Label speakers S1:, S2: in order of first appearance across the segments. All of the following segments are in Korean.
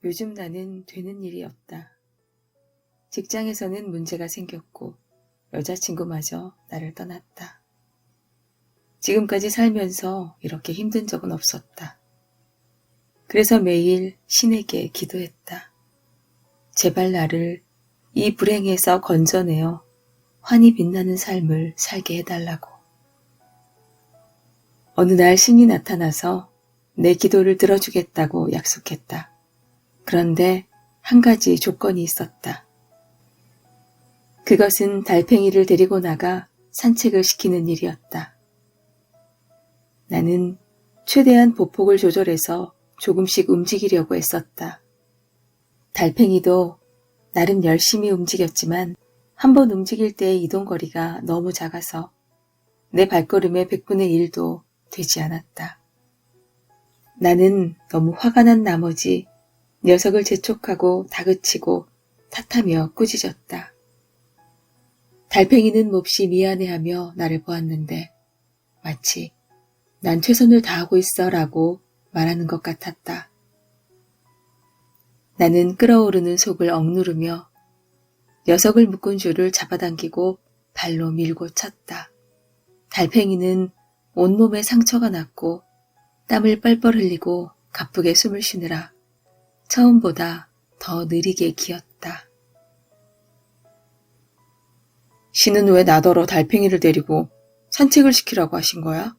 S1: 요즘 나는 되는 일이 없다. 직장에서는 문제가 생겼고 여자친구마저 나를 떠났다. 지금까지 살면서 이렇게 힘든 적은 없었다. 그래서 매일 신에게 기도했다. 제발 나를 이 불행에서 건져내어 환히 빛나는 삶을 살게 해달라고. 어느 날 신이 나타나서 내 기도를 들어주겠다고 약속했다. 그런데 한 가지 조건이 있었다. 그것은 달팽이를 데리고 나가 산책을 시키는 일이었다. 나는 최대한 보폭을 조절해서 조금씩 움직이려고 애썼다. 달팽이도 나름 열심히 움직였지만 한 번 움직일 때의 이동거리가 너무 작아서 내 발걸음의 100분의 1도 되지 않았다. 나는 너무 화가 난 나머지 녀석을 재촉하고 다그치고 탓하며 꾸짖었다. 달팽이는 몹시 미안해하며 나를 보았는데 마치 난 최선을 다하고 있어 라고 말하는 것 같았다. 나는 끓어오르는 속을 억누르며 녀석을 묶은 줄을 잡아당기고 발로 밀고 쳤다. 달팽이는 온몸에 상처가 났고 땀을 뻘뻘 흘리고 가쁘게 숨을 쉬느라 처음보다 더 느리게 기었다. 신은 왜 나더러 달팽이를 데리고 산책을 시키라고 하신 거야?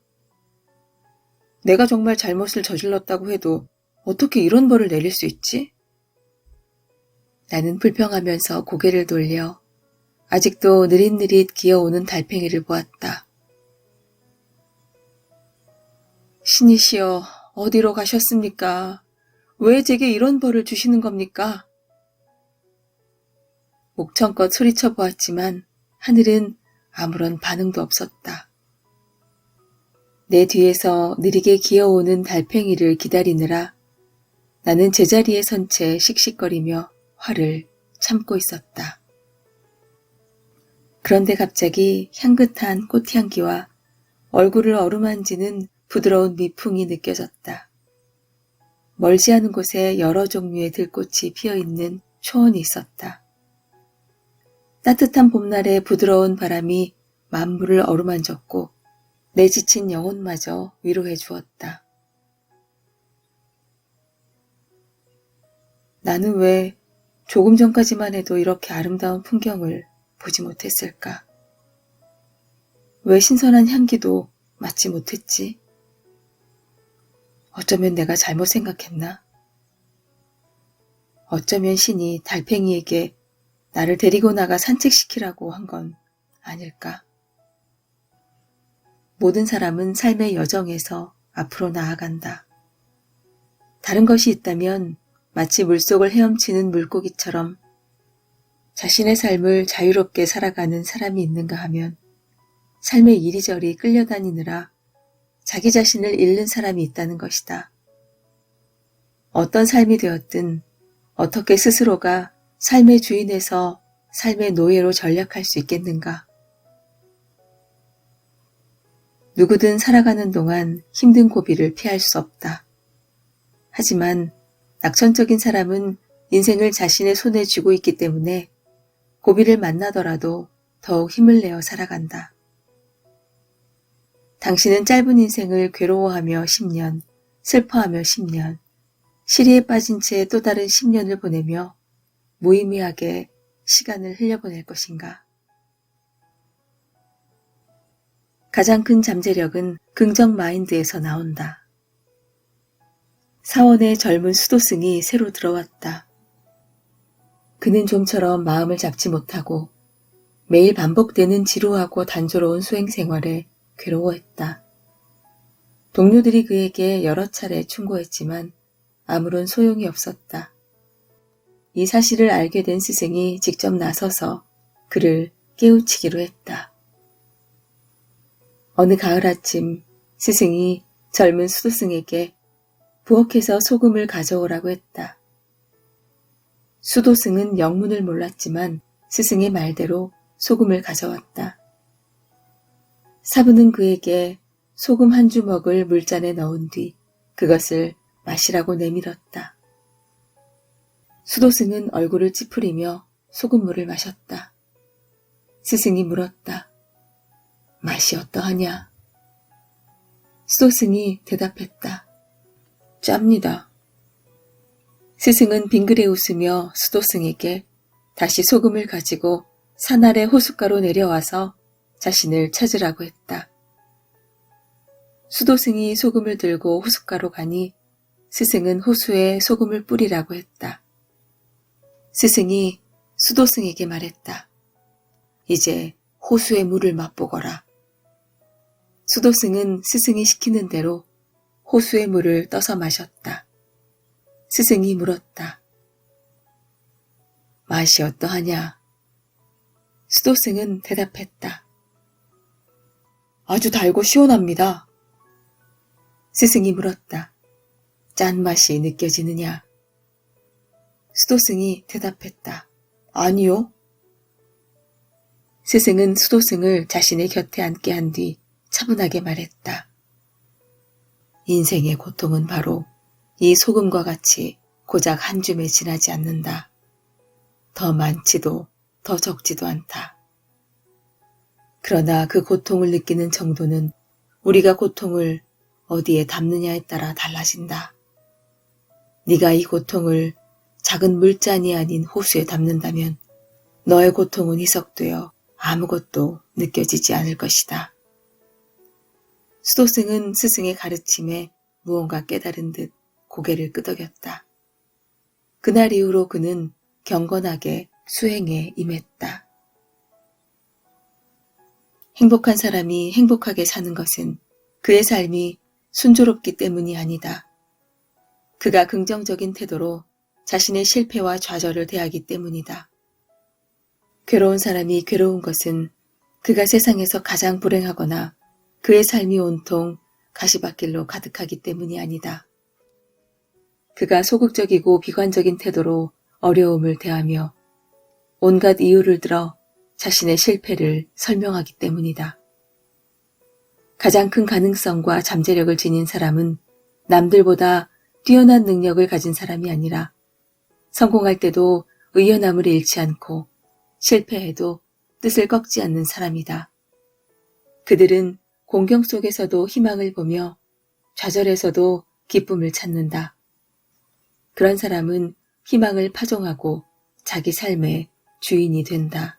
S1: 내가 정말 잘못을 저질렀다고 해도 어떻게 이런 벌을 내릴 수 있지? 나는 불평하면서 고개를 돌려 아직도 느릿느릿 기어오는 달팽이를 보았다. 신이시여, 어디로 가셨습니까? 왜 제게 이런 벌을 주시는 겁니까? 목청껏 소리쳐 보았지만 하늘은 아무런 반응도 없었다. 내 뒤에서 느리게 기어오는 달팽이를 기다리느라 나는 제자리에 선 채 씩씩거리며 화를 참고 있었다. 그런데 갑자기 향긋한 꽃향기와 얼굴을 어루만지는 부드러운 미풍이 느껴졌다. 멀지 않은 곳에 여러 종류의 들꽃이 피어있는 초원이 있었다. 따뜻한 봄날의 부드러운 바람이 만물을 어루만졌고 내 지친 영혼마저 위로해 주었다. 나는 왜 조금 전까지만 해도 이렇게 아름다운 풍경을 보지 못했을까? 왜 신선한 향기도 맡지 못했지? 어쩌면 내가 잘못 생각했나? 어쩌면 신이 달팽이에게 나를 데리고 나가 산책시키라고 한 건 아닐까? 모든 사람은 삶의 여정에서 앞으로 나아간다. 다른 것이 있다면 마치 물속을 헤엄치는 물고기처럼 자신의 삶을 자유롭게 살아가는 사람이 있는가 하면 삶의 이리저리 끌려다니느라 자기 자신을 잃는 사람이 있다는 것이다. 어떤 삶이 되었든 어떻게 스스로가 삶의 주인에서 삶의 노예로 전락할 수 있겠는가? 누구든 살아가는 동안 힘든 고비를 피할 수 없다. 하지만 낙천적인 사람은 인생을 자신의 손에 쥐고 있기 때문에 고비를 만나더라도 더욱 힘을 내어 살아간다. 당신은 짧은 인생을 괴로워하며 10년, 슬퍼하며 10년, 시리에 빠진 채 또 다른 10년을 보내며 무의미하게 시간을 흘려보낼 것인가? 가장 큰 잠재력은 긍정 마인드에서 나온다. 사원의 젊은 수도승이 새로 들어왔다. 그는 좀처럼 마음을 잡지 못하고 매일 반복되는 지루하고 단조로운 수행 생활에 괴로워했다. 동료들이 그에게 여러 차례 충고했지만 아무런 소용이 없었다. 이 사실을 알게 된 스승이 직접 나서서 그를 깨우치기로 했다. 어느 가을 아침 스승이 젊은 수도승에게 부엌에서 소금을 가져오라고 했다. 수도승은 영문을 몰랐지만 스승의 말대로 소금을 가져왔다. 사부는 그에게 소금 한 주먹을 물잔에 넣은 뒤 그것을 마시라고 내밀었다. 수도승은 얼굴을 찌푸리며 소금물을 마셨다. 스승이 물었다. 맛이 어떠하냐? 수도승이 대답했다. 짭니다. 스승은 빙그레 웃으며 수도승에게 다시 소금을 가지고 산 아래 호숫가로 내려와서 자신을 찾으라고 했다. 수도승이 소금을 들고 호숫가로 가니 스승은 호수에 소금을 뿌리라고 했다. 스승이 수도승에게 말했다. 이제 호수의 물을 맛보거라. 수도승은 스승이 시키는 대로 호수의 물을 떠서 마셨다. 스승이 물었다. 맛이 어떠하냐? 수도승은 대답했다. 아주 달고 시원합니다. 스승이 물었다. 짠맛이 느껴지느냐? 수도승이 대답했다. 아니요. 스승은 수도승을 자신의 곁에 앉게 한 뒤 차분하게 말했다. 인생의 고통은 바로 이 소금과 같이 고작 한 줌에 지나지 않는다. 더 많지도 더 적지도 않다. 그러나 그 고통을 느끼는 정도는 우리가 고통을 어디에 담느냐에 따라 달라진다. 네가 이 고통을 작은 물잔이 아닌 호수에 담는다면 너의 고통은 희석되어 아무것도 느껴지지 않을 것이다. 수도승은 스승의 가르침에 무언가 깨달은 듯 고개를 끄덕였다. 그날 이후로 그는 경건하게 수행에 임했다. 행복한 사람이 행복하게 사는 것은 그의 삶이 순조롭기 때문이 아니다. 그가 긍정적인 태도로 자신의 실패와 좌절을 대하기 때문이다. 괴로운 사람이 괴로운 것은 그가 세상에서 가장 불행하거나 그의 삶이 온통 가시밭길로 가득하기 때문이 아니다. 그가 소극적이고 비관적인 태도로 어려움을 대하며 온갖 이유를 들어 자신의 실패를 설명하기 때문이다. 가장 큰 가능성과 잠재력을 지닌 사람은 남들보다 뛰어난 능력을 가진 사람이 아니라 성공할 때도 의연함을 잃지 않고 실패해도 뜻을 꺾지 않는 사람이다. 그들은 공경 속에서도 희망을 보며 좌절에서도 기쁨을 찾는다. 그런 사람은 희망을 파종하고 자기 삶의 주인이 된다.